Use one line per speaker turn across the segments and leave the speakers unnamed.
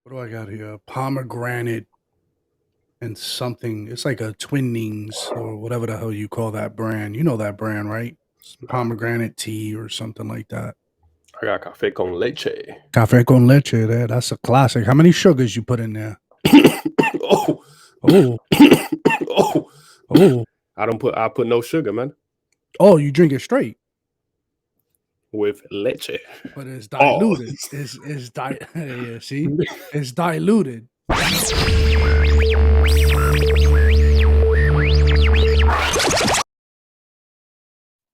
What do I got here? Pomegranate and something. It's like a Twinings or whatever the hell you call that brand. You know that brand, right? It's pomegranate tea or something like that.
I got cafe con leche.
Café con leche there. That's a classic. How many sugars you put in there?
Oh,
Oh,
oh!
oh,
I put no sugar, man,
oh, you drink it straight,
with leche.
but it's
Oh,
diluted. Yeah, see? It's diluted.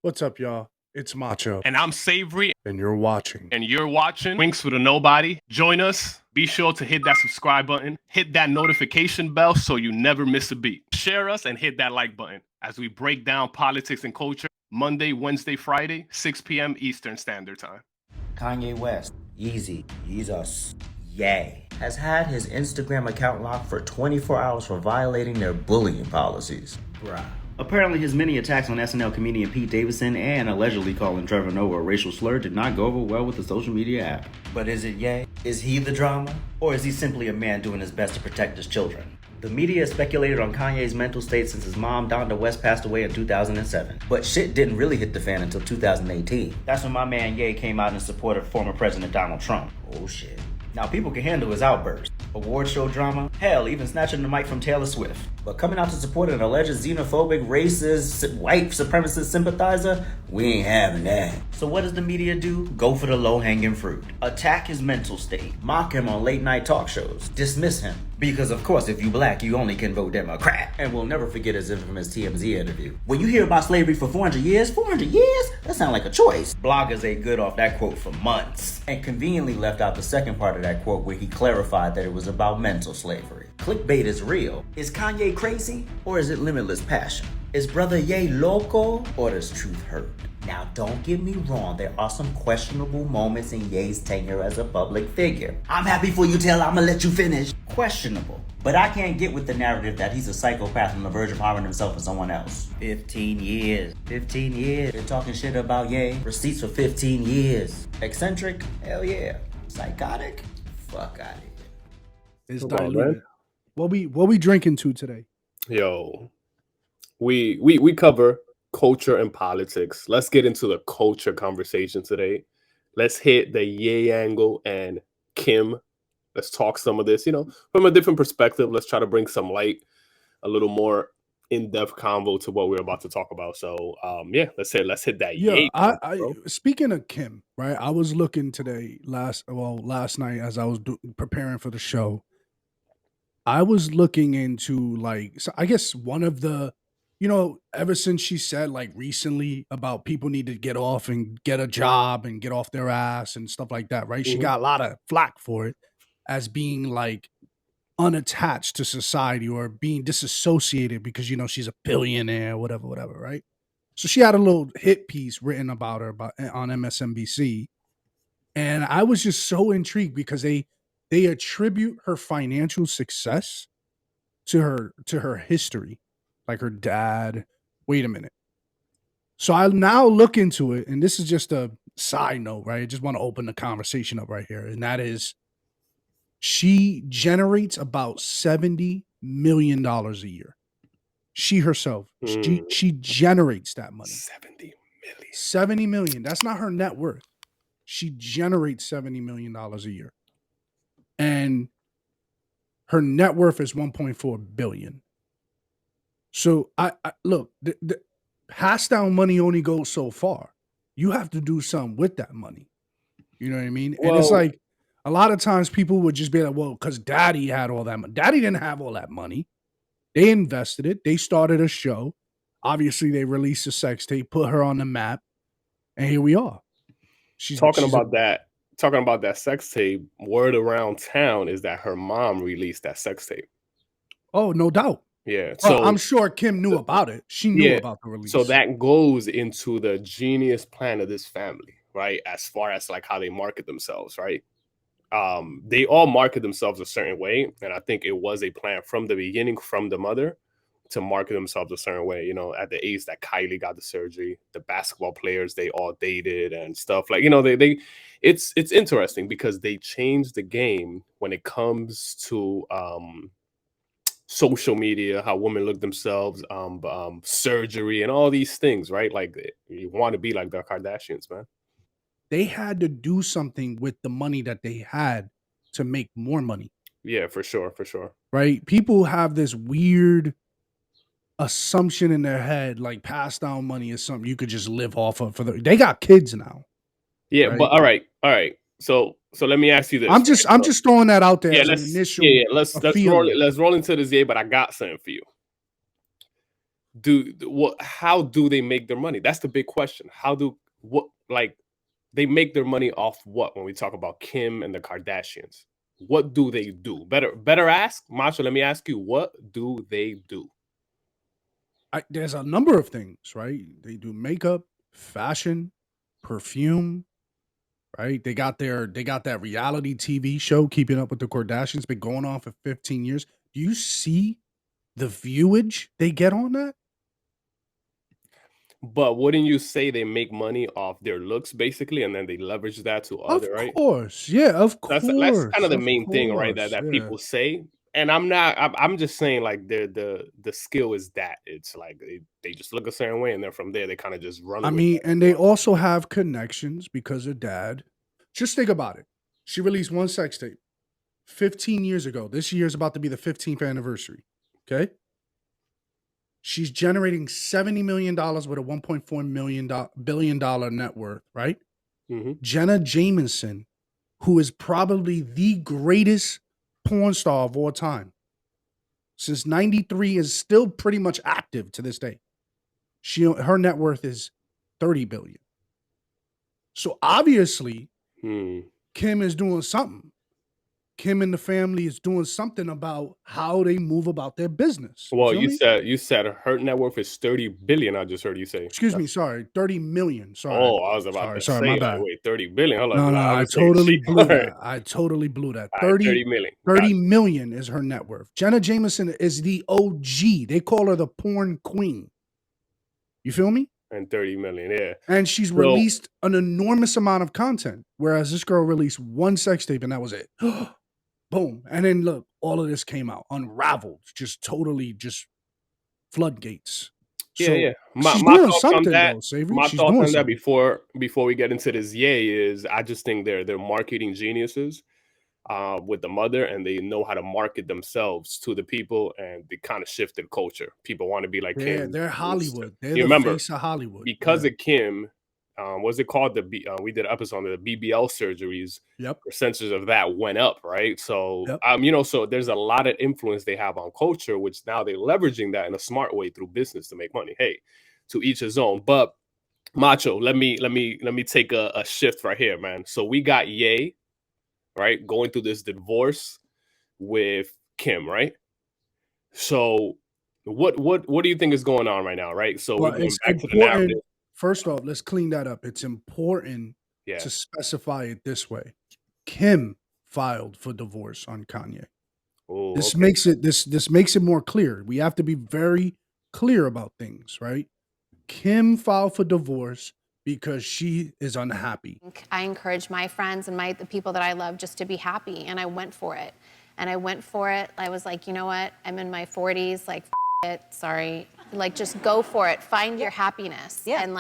What's up, y'all? It's Macho.
And I'm Savory,
And you're watching.
and you're watching Winks with a Nobody. Join us. Be sure to hit that subscribe button, hit that notification bell so you never miss a beat. Share us and hit that like button as we break down politics and culture Monday, Wednesday, Friday, 6 p.m. Eastern Standard Time.
Kanye West, Yeezy, Jesus, Yay, has had his Instagram account locked for 24 hours for violating their bullying policies. Bruh. Apparently, his many attacks on SNL comedian Pete Davidson and allegedly calling Trevor Noah a racial slur did not go over well with the social media app. But is it Ye? Is he the drama? Or is he simply a man doing his best to protect his children? The media has speculated on Kanye's mental state since his mom, Donda West, passed away in 2007. But shit didn't really hit the fan until 2018. That's when my man Ye came out in support of former President Donald Trump. Oh shit. Now people can handle his outbursts. Award show drama, hell, even snatching the mic from Taylor Swift. But coming out to support an alleged xenophobic, racist, white supremacist sympathizer, we ain't having that. So what does the media do? Go for the low-hanging fruit. Attack his mental state. Mock him on late-night talk shows. Dismiss him. Because of course, if you black, you only can vote Democrat. And we'll never forget his infamous TMZ interview. When you hear about slavery for 400 years, 400 years? That sounds like a choice. Bloggers ate good off that quote for months. And conveniently left out the second part of that quote where he clarified that it was about mental slavery. Clickbait is real. Is Kanye crazy? Or is it limitless passion? Is Brother Ye loco? Or does truth hurt? Now, don't get me wrong, there are some questionable moments in Ye's tenure as a public figure. I'm happy for you, Taylor, I'ma let you finish. Questionable. But I can't get with the narrative that he's a psychopath on the verge of harming himself or someone else. 15 years. 15 years. They're talking shit about Ye. Receipts for 15 years. Eccentric? Hell yeah. Psychotic? Fuck out of here.
It's
Come on,
diluted.
man.
What we drinking to today?
Yo, we cover culture and politics. Let's get into the culture conversation today. Let's hit the Ye angle and Kim. Let's talk some of this, from a different perspective. Let's try to bring some light, a little more in-depth convo to what we're about to talk about. So, let's hit that
Yeah,
Ye culture, bro.
speaking of Kim, right? I was looking today last night as I was preparing for the show. I was looking into so I guess one of the ever since she said like recently about people need to get off and get a job and get off their ass and stuff like that, right? She
Mhm.
got a lot of flack for it as being like unattached to society or being disassociated because she's a billionaire, whatever, right? So she had a little hit piece written about her on MSNBC, and I was just so intrigued because they attribute her financial success to her history, like her dad. Wait a minute. So I now look into it, and this is just a side note, right? I just want to open the conversation up right here, and that is she generates about $70 million a year. She herself, she generates that money.
70 million.
70 million. That's not her net worth. She generates $70 million a year. And her net worth is 1.4 billion. So I look, the pass down money only goes so far. You have to do something with that money. You know what I mean? And it's
Well,
like a lot of times people would just be like, well, because daddy had all that money. Daddy didn't have all that money. They invested it. They started a show. Obviously, they released a sex tape, put her on the map, and here we are. She's
talking about that sex tape, word around town is that her mom released that sex tape.
oh, no doubt.
Yeah.
Well, I'm
So
sure Kim knew about it. She knew
yeah.
about the release.
So that goes into the genius plan of this family, right? As far as like how they market themselves, right? They all market themselves a certain way, and I think it was a plan from the beginning from the mother to market themselves a certain way. You know, at the age that Kylie got the surgery, the basketball players, they all dated and stuff. Like, you know, it's interesting because they changed the game when it comes to social media, how women look themselves, surgery and all these things, right? Like you want to be like the Kardashians, man.
They had to do something with the money that they had to make more money.
Yeah, for sure, for sure.
Right? People have this weird assumption in their head, like passed down money is something you could just live off of they got kids now.
Yeah,
right?
but all right. So let me ask you this.
I'm just throwing that out there
Yeah,
as an initial.
let's roll into this, yeah, but I got something for you. How do they make their money? That's the big question. They make their money off what when we talk about Kim and the Kardashians? What do they do? Better ask, Macho, let me ask you, what do they do?
There's a number of things, right? They do makeup, fashion, perfume, right? They got that reality TV show, Keeping Up with the Kardashians, been going on for 15 years. Do you see the viewage they get on that?
But wouldn't you say they make money off their looks basically, and then they leverage that to other, right?
Of course, yeah, of course.
That's kind of the main thing, right? That people say. And I'm just saying, like, the skill is that it's like they just look a certain way, and then from there they kind of just run.
I mean, and they also have connections because of dad. Just think about it. She released one sex tape 15 years ago. This year is about to be the 15th anniversary. Okay. She's generating $70 million with a $1.4 billion net worth, right?
Mm-hmm.
Jenna Jameson, who is probably the greatest porn star of all time, since 93, is still pretty much active to this day. Her net worth is $30 billion. So obviously, Kim is doing something. Kim and the family is doing something about how they move about their business.
Well, you said her net worth is 30 billion. I just heard you say.
Excuse me, sorry, 30 million. Sorry.
Oh, I was about to say,
my
like,
bad.
wait, 30 billion. Hold
No,
on.
I totally blew that. I totally blew that. 30
million.
30 million is her net worth. Jenna Jameson is the OG. They call her the porn queen. You feel me?
And 30 million, yeah.
And she's released an enormous amount of content, whereas this girl released one sex tape and that was it. Boom. And then look, all of this came out, unraveled, just totally just floodgates.
Yeah.
She's doing something though, Savory.
My thoughts on that before we get into this is I just think they're marketing geniuses with the mother, and they know how to market themselves to the people, and they kind of shifted culture. People want to be like Kim.
They're Hollywood. They're the face of Hollywood.
Because of Kim, what's it called? We did an episode on the BBL surgeries.
Yep.
Percentages of that went up, right? So, so there's a lot of influence they have on culture, which now they're leveraging that in a smart way through business to make money. Hey, to each his own. But Macho, let me take a shift right here, man. So we got Ye, right, going through this divorce with Kim, right? So what do you think is going on right now, right? So we're going back to the narrative.
First off, let's clean that up. It's important to specify it this way. Kim filed for divorce on Kanye.
Oh,
this makes it more clear. We have to be very clear about things, right? Kim filed for divorce because she is unhappy.
I encourage my friends and the people that I love just to be happy, and I went for it. I was like, you know what? I'm in my 40s, like, it, sorry. Like, just go for it. Find your happiness. Yeah. And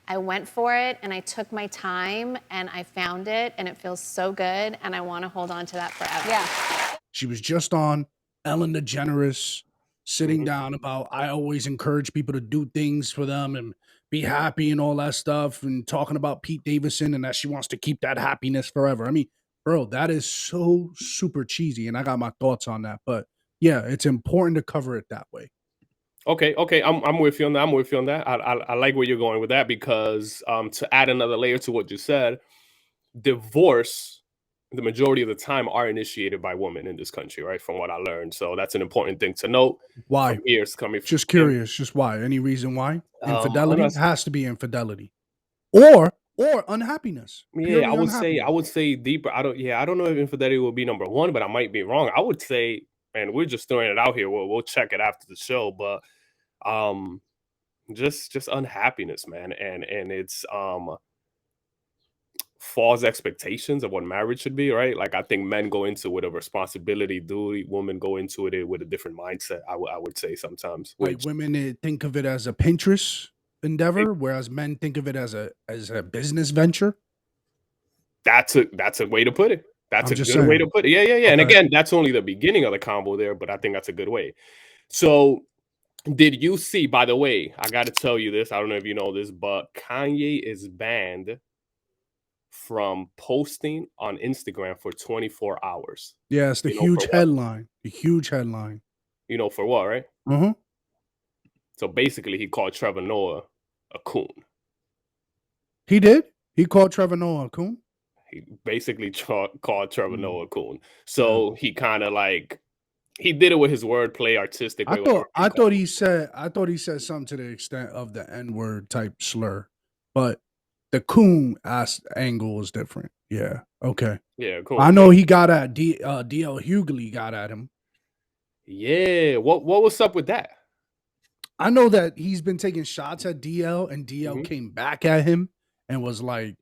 I went for it, and I took my time, and I found it, and it feels so good, and I want to hold on to that forever.
Yeah.
She was just on Ellen DeGeneres, sitting down about, I always encourage people to do things for them and be happy and all that stuff, and talking about Pete Davidson and that she wants to keep that happiness forever. I mean, bro, that is so super cheesy, and I got my thoughts on that. But yeah, it's important to cover it that way.
Okay, I'm with you on that. I like where you're going with that, because to add another layer to what you said, divorce, the majority of the time, are initiated by women in this country, right? From what I learned, so that's an important thing to note.
Why?
Years coming.
Just curious, just why? Any reason why? Infidelity has to be infidelity, or unhappiness.
Yeah, I would say deeper. I don't know if infidelity will be number one, but I might be wrong. I would say and we're just throwing it out here. We'll check it after the show, but just unhappiness, man, and it's false expectations of what marriage should be, right? Like I think men go into it with a responsibility, duty. Women go into it with a different mindset. I would say sometimes.
Like women think of it as a Pinterest endeavor, whereas men think of it as a business venture.
That's a way to put it. That's a good way to put it. Yeah.
Okay.
And again, that's only the beginning of the combo there, but I think that's a good way. So did you see, by the way, I got to tell you this, I don't know if you know this, but Kanye is banned from posting on Instagram for 24 hours.
Yeah, it's the huge headline. The huge headline.
You know for what, right?
Mm-hmm.
So basically, he called Trevor Noah a coon.
He did? He called Trevor Noah a coon?
He basically called Trevor Noah a coon. So he kind of like, he did it with his wordplay, artistic.
I thought he said something to the extent of the N-word type slur, but the coon angle is different. Yeah. Okay.
Yeah. Cool.
I know he got at DL Hughley got at him.
Yeah. What was up with that?
I know that he's been taking shots at DL, and DL came back at him and was like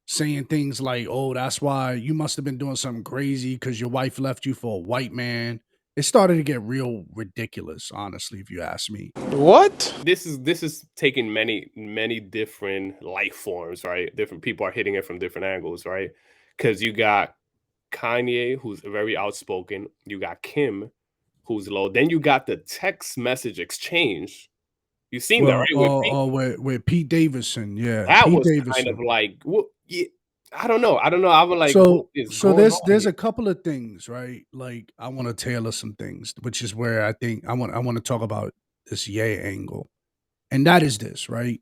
saying things like, "Oh, that's why you must have been doing something crazy because your wife left you for a white man." It started to get real ridiculous, honestly, if you ask me.
What? This is taking many different life forms, right? Different people are hitting it from different angles, right? Because you got Kanye, who's very outspoken. You got Kim, who's low. Then you got the text message exchange. You seen that, right?
With Pete Davidson, yeah.
That
Pete
was
Davidson.
kind of like, I don't know. I was like,
so there's a couple of things, right? Like I want to tailor some things, which is where I think I want to talk about this Ye angle, and that is this, right?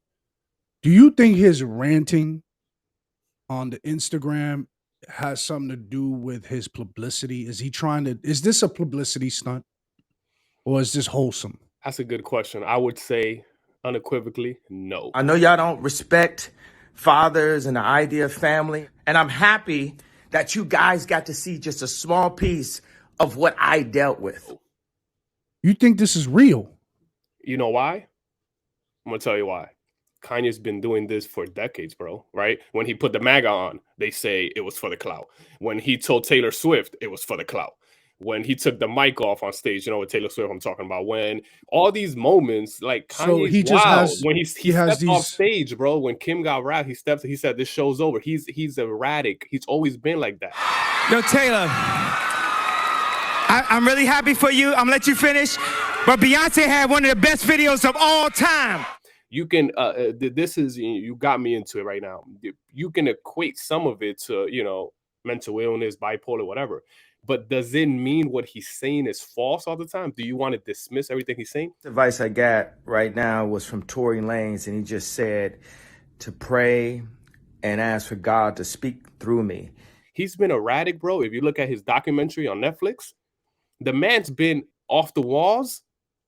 Do you think his ranting on the Instagram has something to do with his publicity? Is this a publicity stunt, or is this wholesome?
That's a good question. I would say unequivocally, no.
I know y'all don't respect fathers and the idea of family, and I'm happy that you guys got to see just a small piece of what I dealt with.
You think this is real?
You know why? I'm gonna tell you why. Kanye's been doing this for decades, bro, right? When he put the MAGA on, they say it was for the clout. When he told Taylor Swift, it was for the clout. When he took the mic off on stage, you know what Taylor Swift I'm talking about. When all these moments, like Kanye's when he stepped off stage, bro. When Kim got wrapped, he said this show's over. He's erratic. He's always been like that.
Yo, Taylor, I'm really happy for you. I'm gonna let you finish. But Beyonce had one of the best videos of all time.
You can you got me into it right now. You can equate some of it to, you know, mental illness, bipolar, whatever. But does it mean what he's saying is false all the time? Do you want to dismiss everything he's saying?
The advice I got right now was from Tory Lanez, and he just said to pray and ask for God to speak through me.
He's been erratic, bro. If you look at his documentary on Netflix, the man's been off the walls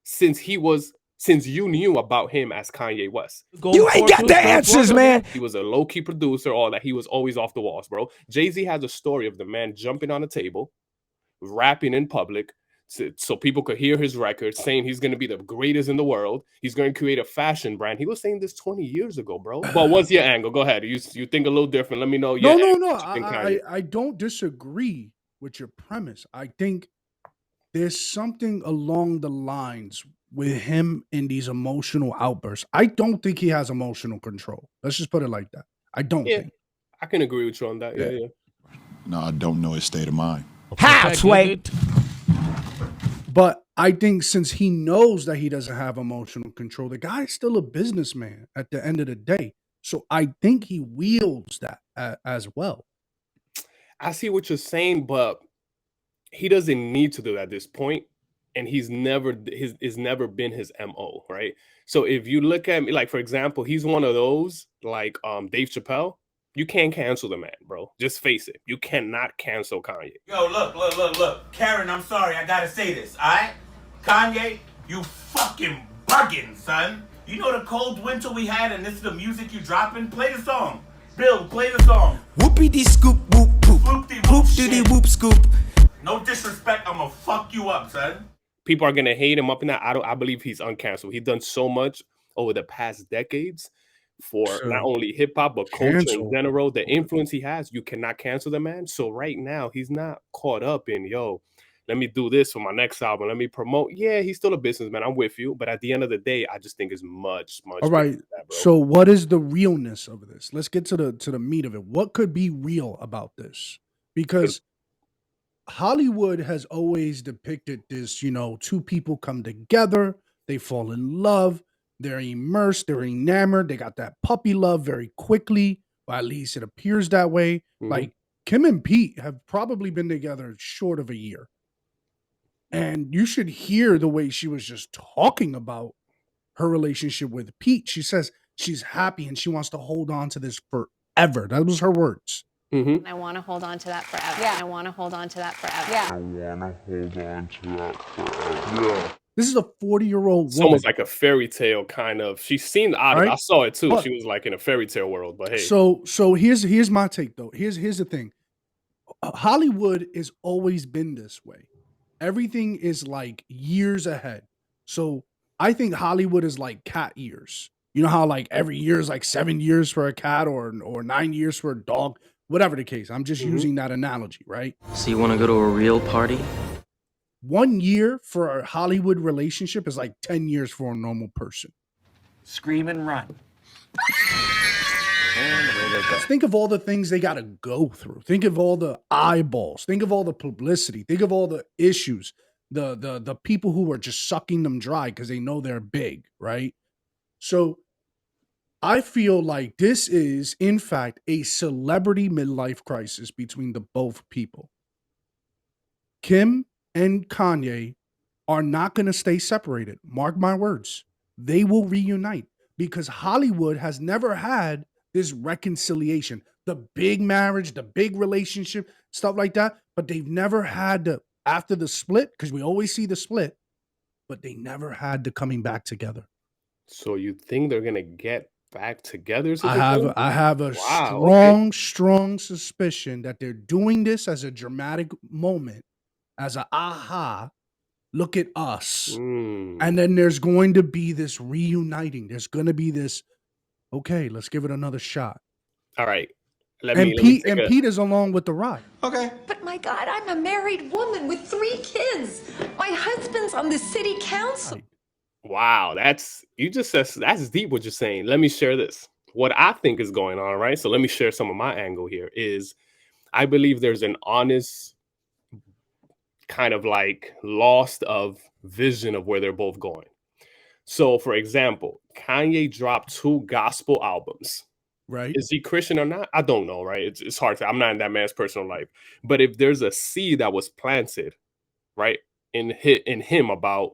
since you knew about him as Kanye West.
You ain't got the answers, man.
He was a low-key producer, all that. He was always off the walls, bro. Jay-Z has a story of the man jumping on a table, rapping in public, so people could hear his record, saying he's going to be the greatest in the world. He's going to create a fashion brand. He was saying this 20 years ago, bro. Well, what's your angle? Go ahead. You think a little different. Let me know.
No. I don't disagree with your premise. I think there's something along the lines with him in these emotional outbursts. I don't think he has emotional control. Let's just put it like that. I don't think.
I can agree with you on that. Yeah.
No, I don't know his state of mind.
How, Sway?
But I think since he knows that he doesn't have emotional control, the guy's still a businessman at the end of the day. So I think he wields that as well.
I see what you're saying, but he doesn't need to do that at this point. And it's never been his MO, right? So if you look at me, like, for example, he's one of those, like Dave Chappelle. You can't cancel the man, bro. Just face it. You cannot cancel Kanye.
Yo, look. Karen, I'm sorry. I gotta say this, all right? Kanye, you fucking bugging, son. You know the cold winter we had and this is the music you dropping? Play the song. Bill, play the song.
Whoopie-dee scoop, whoop, poop.
Whoop-dee
Whoop-dee whoop scoop.
No disrespect, I'ma fuck you up, son.
People are gonna hate him up in that. I believe he's uncancelable. He's done so much over the past decades for not only hip hop but culture in general. The influence he has, you cannot cancel the man. So right now, he's not caught up in let me do this for my next album. Let me promote. Yeah, he's still a businessman. I'm with you, but at the end of the day, I just think it's much.
All right.
That, bro.
So what is the realness of this? Let's get to the meat of it. What could be real about this? Because Hollywood has always depicted this, two people come together, they fall in love, they're immersed, they're enamored, they got that puppy love very quickly, or at least it appears that way.
Mhm.
Like Kim and Pete have probably been together short of a year. And you should hear the way she was just talking about her relationship with Pete. She says she's happy and she wants to hold on to this forever. That was her words.
Mm-hmm.
And I want to hold on to that forever. Yeah. I want to hold on to that forever. Yeah.
I wanna hold on to that forever. Yeah.
This is a 40-year-old
It's
woman.
almost like a fairy tale kind of. She seemed out of it.
Right?
I saw it too.
But-
She was like in a fairy tale world. But hey,
So here's my take though. Here's the thing. Hollywood has always been this way. Everything is like years ahead. So I think Hollywood is like cat years. You know how like every year is like 7 years for a cat or 9 years for a dog, whatever the case. I'm just using that analogy, right?
So you want to go to a real party?
1 year for a Hollywood relationship is like 10 years for a normal person.
Scream and run.
Think of all the things they got to go through. Think of all the eyeballs. Think of all the publicity. Think of all the issues. The people who are just sucking them dry because they know they're big, right? So I feel like this is, in fact, a celebrity midlife crisis between the both people. Kim and Kanye are not going to stay separated. Mark my words. They will reunite because Hollywood has never had this reconciliation, the big marriage, the big relationship, stuff like that. But they've never had after the split, because we always see the split, but they never had the coming back together.
so you think they're gonna get back together?
I have a strong suspicion that they're doing this as a dramatic moment, as a aha, look at us. And then there's going to be this reuniting. There's going to be this, okay, let's give it another shot.
All right.
Pete is along with the ride.
Okay.
But my God, I'm a married woman with 3 kids. My husband's on the city council.
Wow, that's deep what you're saying. Let me share this. What I think is going on, right? So let me share some of my angle here is I believe there's an honest kind of like lost of vision of where they're both going. So for example, Kanye dropped 2 gospel albums.
Right.
Is he Christian or not? I don't know, right? It's hard to, I'm not in that man's personal life. But if there's a seed that was planted, right, in him about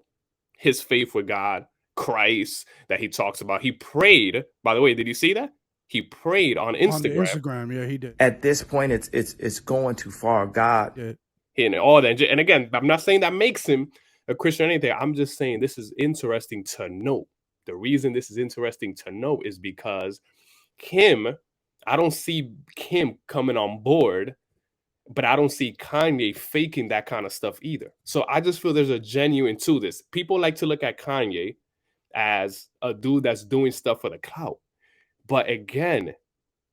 his faith with God, Christ, that he talks about. He prayed, by the way, did you see that? He prayed on Instagram.
On Instagram, yeah, he did.
At this point, it's going too far. God.
Yeah.
And all that. And again, I'm not saying that makes him a Christian or anything. I'm just saying this is interesting to note. The reason this is interesting to note is because Kim, I don't see Kim coming on board, but I don't see Kanye faking that kind of stuff either. So I just feel there's a genuine to this. People like to look at Kanye as a dude that's doing stuff for the clout. But again,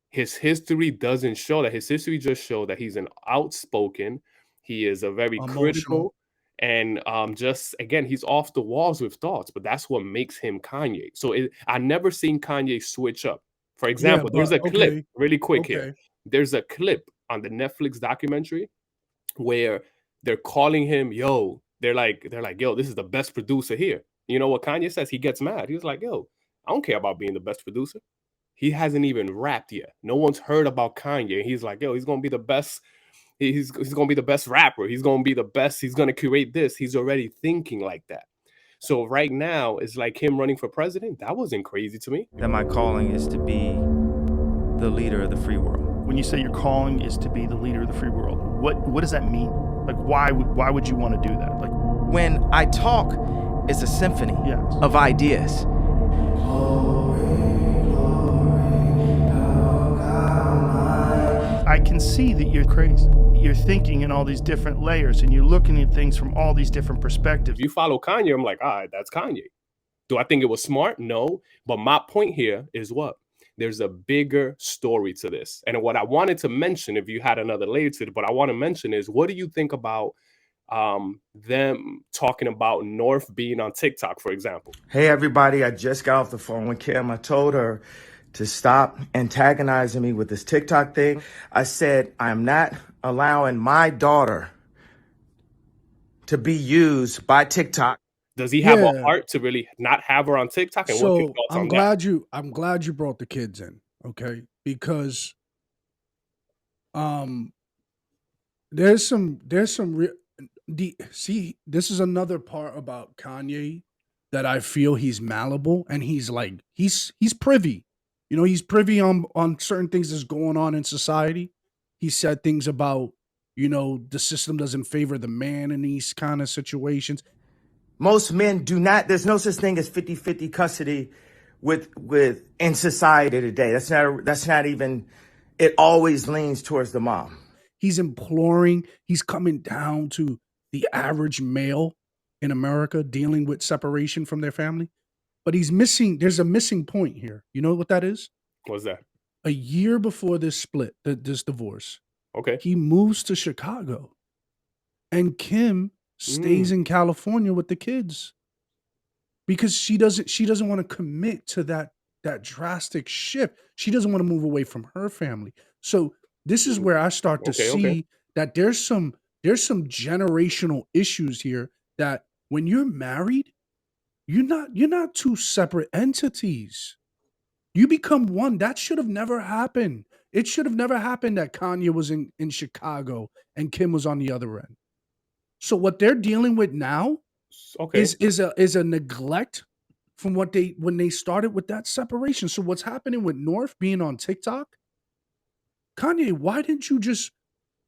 his history doesn't show that. His history just shows that he's an outspoken. He is a very critical. And just, again, he's off the walls with thoughts. But that's what makes him Kanye. So I never seen Kanye switch up. For example, there's a clip, really quick here. There's a clip on the Netflix documentary where they're calling him, yo, they're like, yo, this is the best producer here. You know what Kanye says? He gets mad. He's like, yo, I don't care about being the best producer. He hasn't even rapped yet. No one's heard about Kanye. He's like, yo, he's going to be the best. He's going to be the best rapper. He's going to be the best. He's going to create this. He's already thinking like that. So right now, it's like him running for president. That wasn't crazy to me.
That my calling is to be the leader of the free world.
When you say your calling is to be the leader of the free world, what does that mean? Like, why would you want to do that? Like,
when I talk, it's a symphony of ideas.
I can see that you're crazy. you're thinking in all these different layers and you're looking at things from all these different perspectives.
If you follow Kanye, I'm like, all right, that's Kanye. Do I think it was smart? No. But my point here is what? There's a bigger story to this. And what I wanted to mention, if you had another layer to it, but I want to mention is, what do you think about them talking about North being on TikTok, for example?
Hey, everybody, I just got off the phone with Kim. I told her to stop antagonizing me with this TikTok thing. I said, I'm not allowing my daughter to be used by TikTok.
Does he have a heart to really not have her on TikTok? And what your
So
thoughts
I'm
on
glad
that?
I'm glad you brought the kids in, okay? Because there's some see, this is another part about Kanye that I feel he's malleable, and he's like he's privy. You know, he's privy on certain things that's going on in society. He said things about, you know, the system doesn't favor the man in these kind of situations.
Most men do not, there's no such thing as 50-50 custody with in society today. That's not even, it always leans towards the mom.
He's imploring, he's coming down to the average male in America dealing with separation from their family. But there's a missing point here. You know what that is?
What's that?
A year before this split, this divorce,
okay,
he moves to Chicago. And Kim stays in California with the kids. Because she doesn't want to commit to that drastic shift. She doesn't want to move away from her family. So this is where I start to see that there's some generational issues here, that when you're married, you're not two separate entities. You become one. That should have never happened. It should have never happened that Kanye was in Chicago and Kim was on the other end. So what they're dealing with now is a neglect from when they started with that separation. So what's happening with North being on TikTok? Kanye, why didn't you just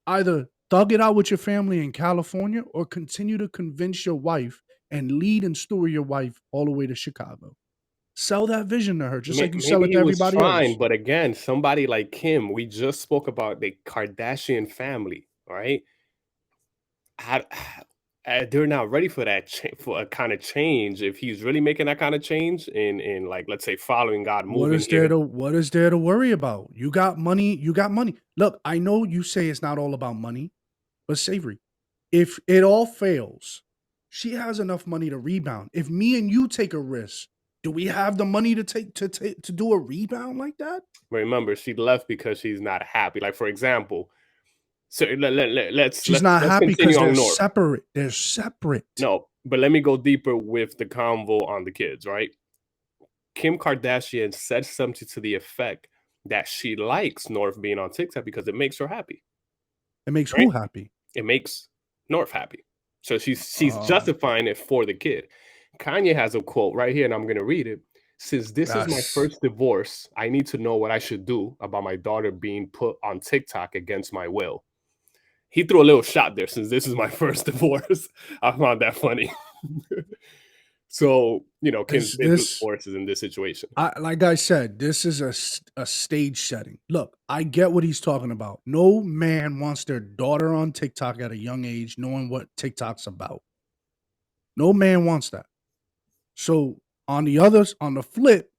either thug it out with your family in California or continue to convince your wife and lead and steward your wife all the way to Chicago? Sell that vision to her, just like you sell it to everybody else.
But again, somebody like Kim, we just spoke about the Kardashian family, right? They're not ready for that for a kind of change. If he's really making that kind of change in like, let's say, following God,
what is there to worry about? You got money. Look, I know you say it's not all about money, but Savory, if it all fails, she has enough money to rebound. If me and you take a risk, do we have the money to do a rebound like that?
Remember, she left because she's not happy. Like, for example, so let's
not happy because they're
North.
separate. They're separate.
No, but let me go deeper with the convo on the kids, right? Kim Kardashian said something to the effect that she likes North being on TikTok because it makes her happy.
It makes who happy?
It makes North happy. So she's justifying it for the kid. Kanye has a quote right here, and I'm going to read it. Since this is my first divorce, I need to know what I should do about my daughter being put on TikTok against my will. He threw a little shot there. Since this is my first divorce, I found that funny. So, you know, Kim's been through divorces in this situation.
Like I said, this is a stage setting. Look, I get what he's talking about. No man wants their daughter on TikTok at a young age knowing what TikTok's about. No man wants that. So on the flip,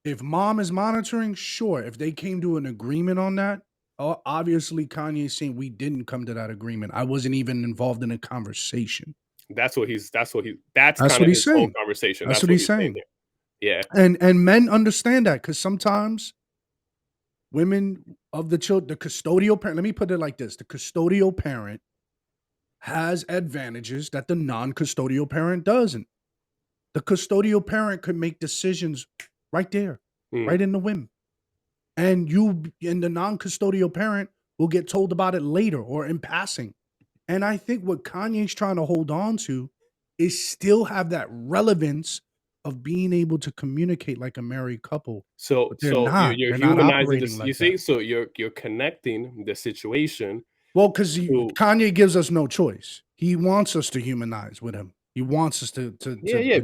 if mom is monitoring, sure. If they came to an agreement on that, obviously Kanye's saying we didn't come to that agreement. I wasn't even involved in a conversation.
That's what he's kind of his whole conversation.
That's what he's saying.
Yeah.
And men understand that, because sometimes women of the children, the custodial parent, let me put it like this. The custodial parent has advantages that the non-custodial parent doesn't. The custodial parent could make decisions right there, right in the whim. And the non-custodial parent will get told about it later or in passing. And I think what Kanye's trying to hold on to is still have that relevance of being able to communicate like a married couple.
So you're humanizing this. You see, so you're connecting the situation.
Well, because Kanye gives us no choice. He wants us to humanize with him. He wants us to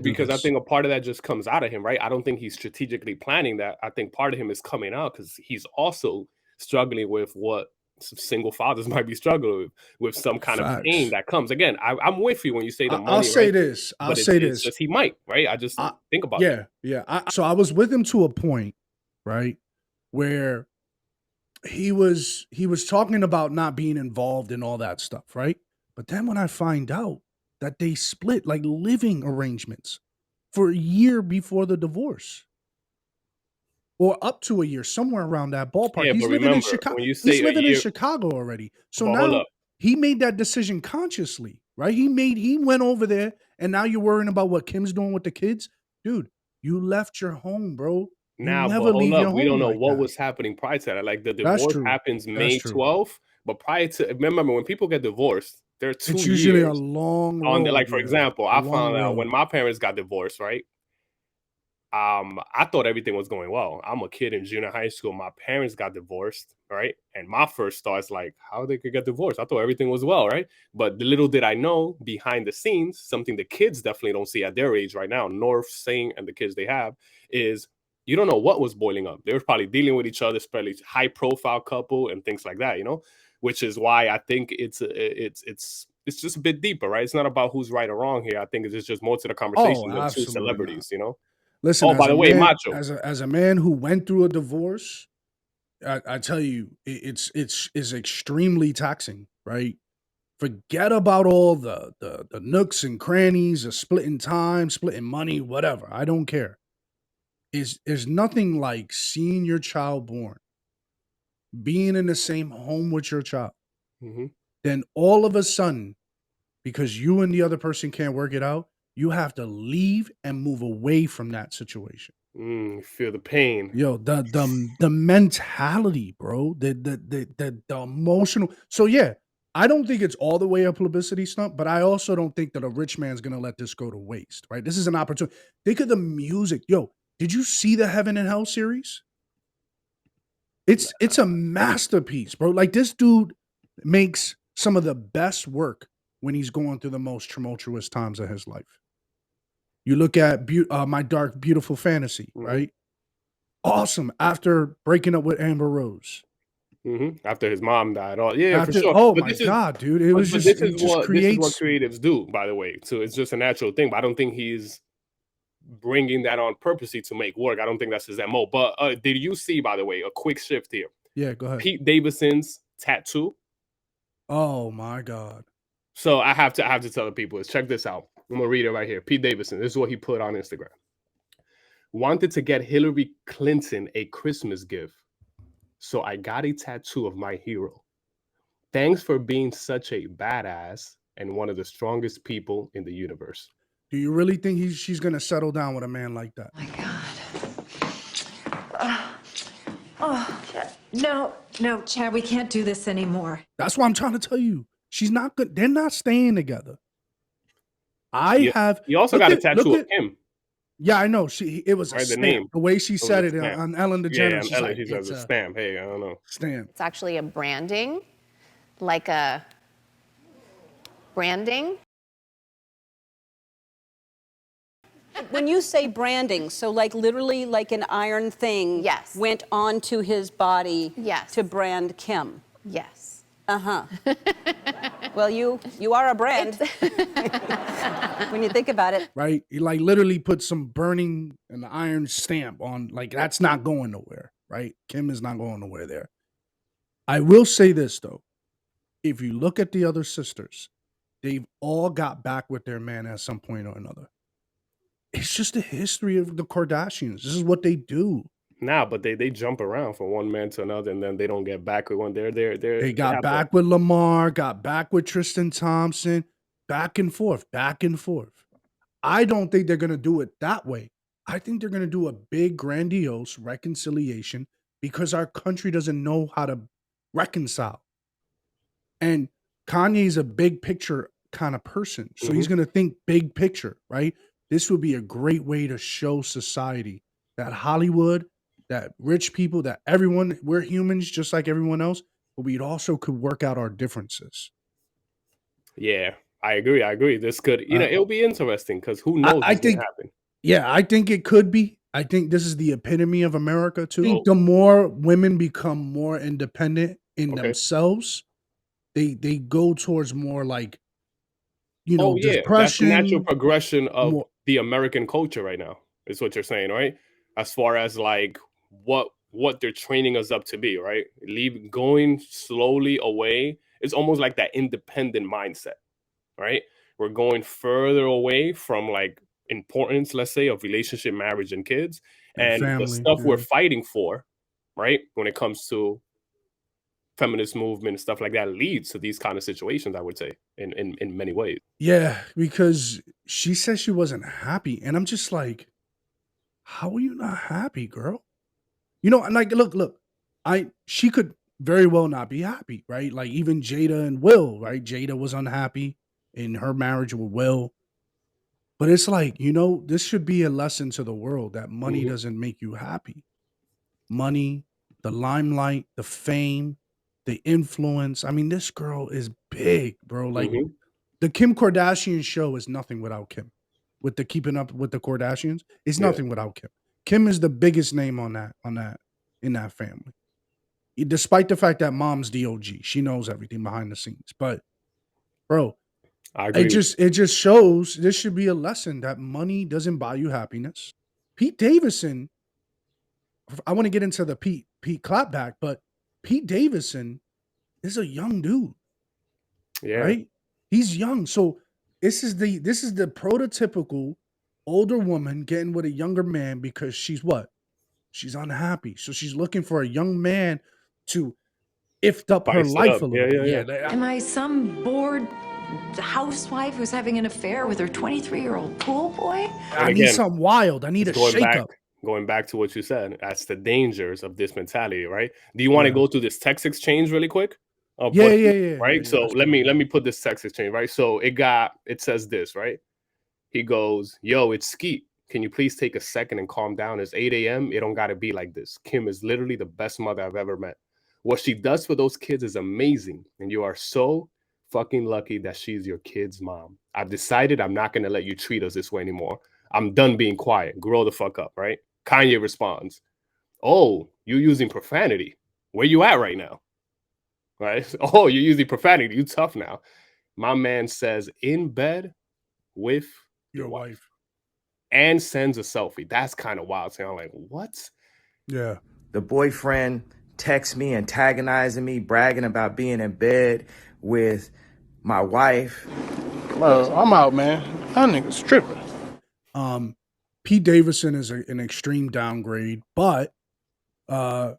because I think a part of that just comes out of him, right? I don't think he's strategically planning that. I think part of him is coming out because he's also struggling with what some single fathers might be struggling with some kind of pain that comes. Again, I'm with you when you say the money.
I'll say
right?
this. I'll
But
say
it's
this.
just he might, right? I just think about that.
Yeah. So I was with him to a point, right, where he was talking about not being involved in all that stuff, right? But then when I find out that they split like living arrangements for a year before the divorce, or up to a year, somewhere around that ballpark.
Yeah,
He's
but
living
remember,
in Chicago.
when you say
He's
a
living in
year-
Chicago already. So
But hold
now
up.
he made that decision consciously, right? He went over there, and now you're worrying about what Kim's doing with the kids, dude. You left your home, bro. You
Now,
never
but hold
leave your
up,
home
we don't know
like
what
that.
was happening prior to that. Like the
That's
divorce
true.
happens
That's
May
true.
12th, but prior to remember when people get divorced, they're 2
It's
years
usually a long
on
road.
like for
yeah.
example,
A
I
long
found out
road.
when my parents got divorced, right? I thought everything was going well. I'm a kid in junior high school. My parents got divorced, right? And my first thought is like, how they could get divorced? I thought everything was well, right? But the little did I know, behind the scenes, something the kids definitely don't see at their age right now, North, Sing, and the kids they have, is you don't know what was boiling up. They were probably dealing with each other, especially high-profile couple and things like that, you know? Which is why I think it's just a bit deeper, right? It's not about who's right or wrong here. I think it's just more to the conversation than two
absolutely
celebrities, you know?
Listen,
Oh, by the way, Macho.
as a man who went through a divorce, I tell you, it's extremely taxing, right? Forget about all the nooks and crannies of splitting time, splitting money, whatever. I don't care. There's nothing like seeing your child born, being in the same home with your child.
Mhm.
Then all of a sudden, because you and the other person can't work it out, you have to leave and move away from that situation.
Feel the pain.
Yo, the mentality, bro, the emotional. So yeah, I don't think it's all the way a publicity stunt, but I also don't think that a rich man's gonna let this go to waste, right? This is an opportunity. Think of the music. Yo, did you see the Heaven and Hell series? It's a masterpiece, bro. Like this dude makes some of the best work when he's going through the most tumultuous times of his life. You look at My Dark Beautiful Fantasy, right? Awesome. After breaking up with Amber Rose.
After his mom died. Oh, yeah, for
After-
sure.
oh
But
my
this is-
God, dude. It was
but
just-
this
it
is
just
what
creates-
creatives do, by the way. So it's just a natural thing. But I don't think he's bringing that on purposely to make work. I don't think that's his MO. But did you see, by the way, a quick shift here?
Yeah, go ahead.
Pete Davidson's tattoo.
Oh my God.
So I have to tell the people is check this out. I'm gonna read it right here. Pete Davidson. This is what he put on Instagram. Wanted to get Hilary Clinton a Christmas gift, so I got a tattoo of my hero. Thanks for being such a badass and one of the strongest people in the universe.
Do you really think she's gonna settle down with a man like that?
No, Chad, we can't do this anymore.
That's what I'm trying to tell you. She's not good. They're not staying together.
You also got a tattoo of him.
Yeah, I know. It was a
Right, the
stamp.
name.
The way she
It was
said
a
it
stamp.
on Ellen DeGeneres.
Yeah, on
she's
Ellen,
like,
she says
it's
a stamp. Hey, I don't know.
Stamp.
It's actually a branding, like a branding.
When you say branding, so like literally like an iron thing went onto his body to brand Kim.
Yes.
Uh-huh. Well, you are a brand. When you think about it.
Right? He like literally put some burning and iron stamp on, like, that's not going nowhere, right? Kim is not going nowhere there. I will say this though. If you look at the other sisters, they've all got back with their man at some point or another. It's just the history of the Kardashians. This is what they do.
Nah, but they jump around from one man to another, and then they don't get back with one.
They got back with Lamar, got back with Tristan Thompson, back and forth, back and forth. I don't think they're going to do it that way. I think they're going to do a big, grandiose reconciliation because our country doesn't know how to reconcile. And Kanye's a big picture kind of person. So he's going to think big picture, right? This would be a great way to show society that Hollywood, that rich people, that everyone, we're humans just like everyone else, but we also could work out our differences.
Yeah, I agree. This could, it'll be interesting because who knows what's going to happen.
Yeah, I think it could be. I think this is the epitome of America too. The more women become more independent in themselves, they go towards more like, you know,
Oh yeah, that's the natural
depression.
progression of
More,
the American culture right now. Is what you're saying, right? As far as like what they're training us up to be, right? Going slowly away. It's almost like that independent mindset, right? We're going further away from like importance, let's say, of relationship, marriage, and kids,
and
and the
family.
stuff we're
Yeah.
fighting for, right? When it comes to feminist movement and stuff like that, leads to these kind of situations. I would say, in many ways.
Yeah, because she said she wasn't happy, and I'm just like, how are you not happy, girl? You know, and like, look, she could very well not be happy, right? Like even Jada and Will, right? Jada was unhappy in her marriage with Will. But it's like, you know, this should be a lesson to the world that money doesn't make you happy. Money, the limelight, the fame, the influence. I mean, this girl is big, bro. Like the Kim Kardashian show is nothing without Kim. With the Keeping Up with the Kardashians, it's
Yeah.
nothing without Kim. Kim is the biggest name in that family. Despite the fact that mom's DOG, she knows everything behind the scenes. But bro,
I agree.
it just shows this should be a lesson that money doesn't buy you happiness. Pete Davidson, I want to get into the Pete clapback, but Pete Davidson is a young dude,
Yeah.
right? He's young. So this is the prototypical older woman getting with a younger man because she's what? She's unhappy. So she's looking for a young man to ift up her
Spice it
life
up.
a little bit.
Yeah.
Am I some bored housewife who's having an affair with her 23-year-old pool boy?
I
And
need
again,
something wild. I need a shakeup.
Going back to what you said, that's the dangers of this mentality, right? Do you want to
Yeah.
go through this text exchange really quick?
Yeah.
Right. So let me put this text exchange, right? So it says this, right? He goes, "Yo, it's Skete. Can you please take a second and calm down? It's 8 a.m. It don't gotta be like this. Kim is literally the best mother I've ever met. What she does for those kids is amazing, and you are so fucking lucky that she's your kid's mom. I've decided I'm not gonna let you treat us this way anymore. I'm done being quiet. Grow the fuck up, right?" Kanye responds, "Oh, you're using profanity. Where you at right now?" Right? "Oh, you're using profanity. You tough now." My man says, "In bed with
Your wife.
and sends a selfie. That's kind of wild. So I'm like, what?
Yeah.
The boyfriend texts me, antagonizing me, bragging about being in bed with my wife.
Well, I'm out, man. That nigga's tripping.
Pete Davidson is an extreme downgrade, but a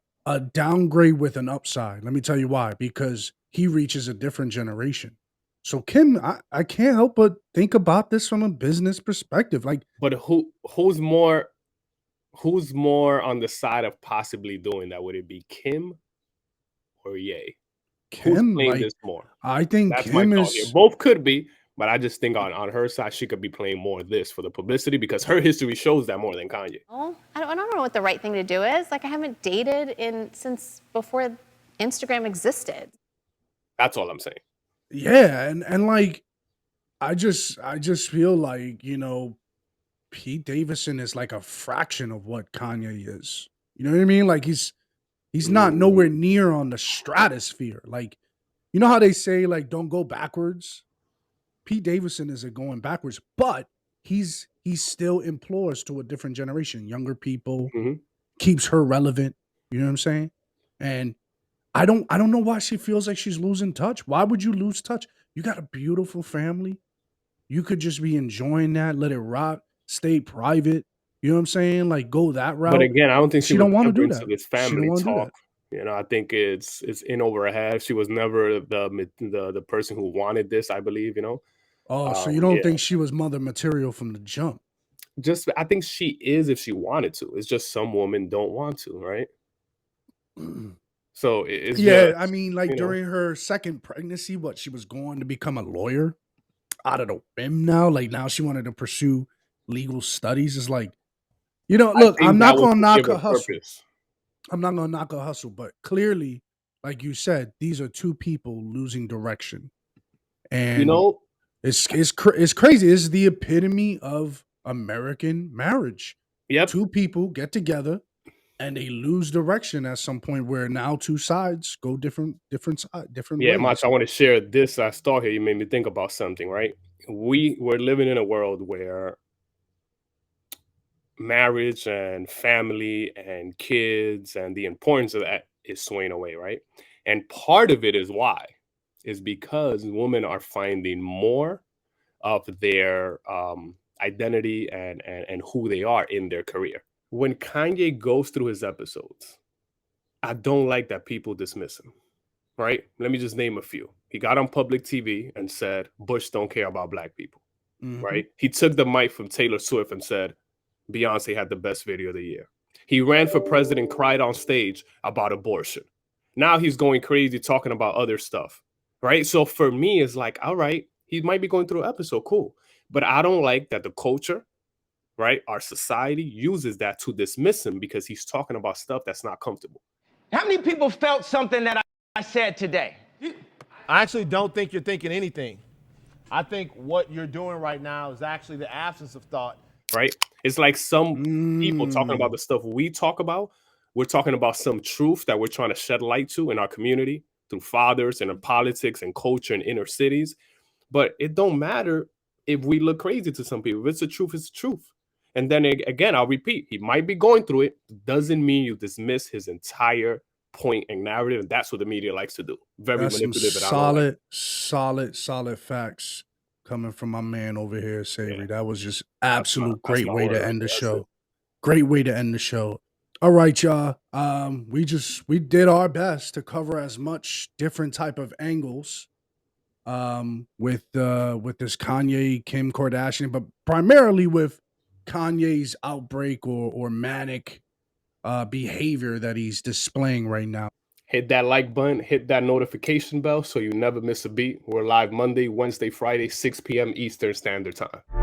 downgrade with an upside. Let me tell you why. Because he reaches a different generation. So Kim, I can't help but think about this from a business perspective. Like,
but who's more on the side of possibly doing that? Would it be Kim or Ye?
Kim,
who's playing
like,
this more?
I think
That's
Kim
my thought
is
here. Both could be, but I just think on her side she could be playing more of this for the publicity because her history shows that more than Kanye.
Oh, I don't know what the right thing to do is. Like, I haven't dated since before Instagram existed.
That's all I'm saying.
Yeah, and like I just feel like, you know, Pete Davidson is like a fraction of what Kanye is. You know what I mean? Like he's not nowhere near on the stratosphere. Like, you know how they say like don't go backwards? Pete Davidson isn't going backwards, but he still implores to a different generation, younger people, keeps her relevant. You know what I'm saying? And I don't know why she feels like she's losing touch. Why would you lose touch? You got a beautiful family. You could just be enjoying that, let it rock, stay private. You know what I'm saying? Like go that route.
But again, I don't think she
don't
was
want to
ever
do
into
that.
this
She don't
family
want to do
talk.
that.
You know, I think it's in over her head. She was never the person who wanted this, I believe, you know.
Oh, so you don't think she was mother material from the jump?
Just I think she is if she wanted to. It's just some women don't want to, right? So it's
Yeah,
just,
I mean, like
you know.
during her second pregnancy, what she was going to become a lawyer out of the whim now. Like now she wanted to pursue legal studies. It's like, you know, look,
think
I'm
that
not
was
gonna
to
knock
give
her
her
hustle.
purpose.
I'm not gonna knock her hustle, but clearly, like you said, these are two people losing direction, and
You know,
it's crazy. It's the epitome of American marriage.
Yep.
Two people get together, and they lose direction at some point where now two sides go different
Yeah,
ways.
Mach, I want to share this. I thought here you made me think about something, right? We're living in a world where marriage and family and kids and the importance of that is swaying away, right? And part of it is why is because women are finding more of their identity and who they are in their career. When Kanye goes through his episodes, I don't like that people dismiss him, right? Let me just name a few. He got on public TV and said, Bush don't care about black people, right? He took the mic from Taylor Swift and said, Beyonce had the best video of the year. He ran for president, cried on stage about abortion. Now he's going crazy talking about other stuff, right? So for me, it's like, all right, he might be going through an episode, cool. But I don't like that the culture, right, our society uses that to dismiss him because he's talking about stuff that's not comfortable.
How many people felt something that I said today?
I actually don't think you're thinking anything. I think what you're doing right now is actually the absence of thought.
Right? It's like some people talking about the stuff we talk about. We're talking about some truth that we're trying to shed light to in our community through fathers and in politics and culture in inner cities. But it don't matter if we look crazy to some people. If it's the truth, it's the truth. And then again, I'll repeat, he might be going through it. Doesn't mean you dismiss his entire point and narrative. And that's what the media likes to do. Very
That's some
manipulative.
solid facts coming from my man over here, Savory. That was just absolute great way to end the show. Great way to end the show. All right, y'all. We did our best to cover as much different type of angles with this Kanye Kim Kardashian, but primarily with Kanye's outbreak or manic behavior that he's displaying right now.
Hit that like button, hit that notification bell so you never miss a beat. We're live Monday, Wednesday, Friday, 6 p.m. Eastern Standard Time.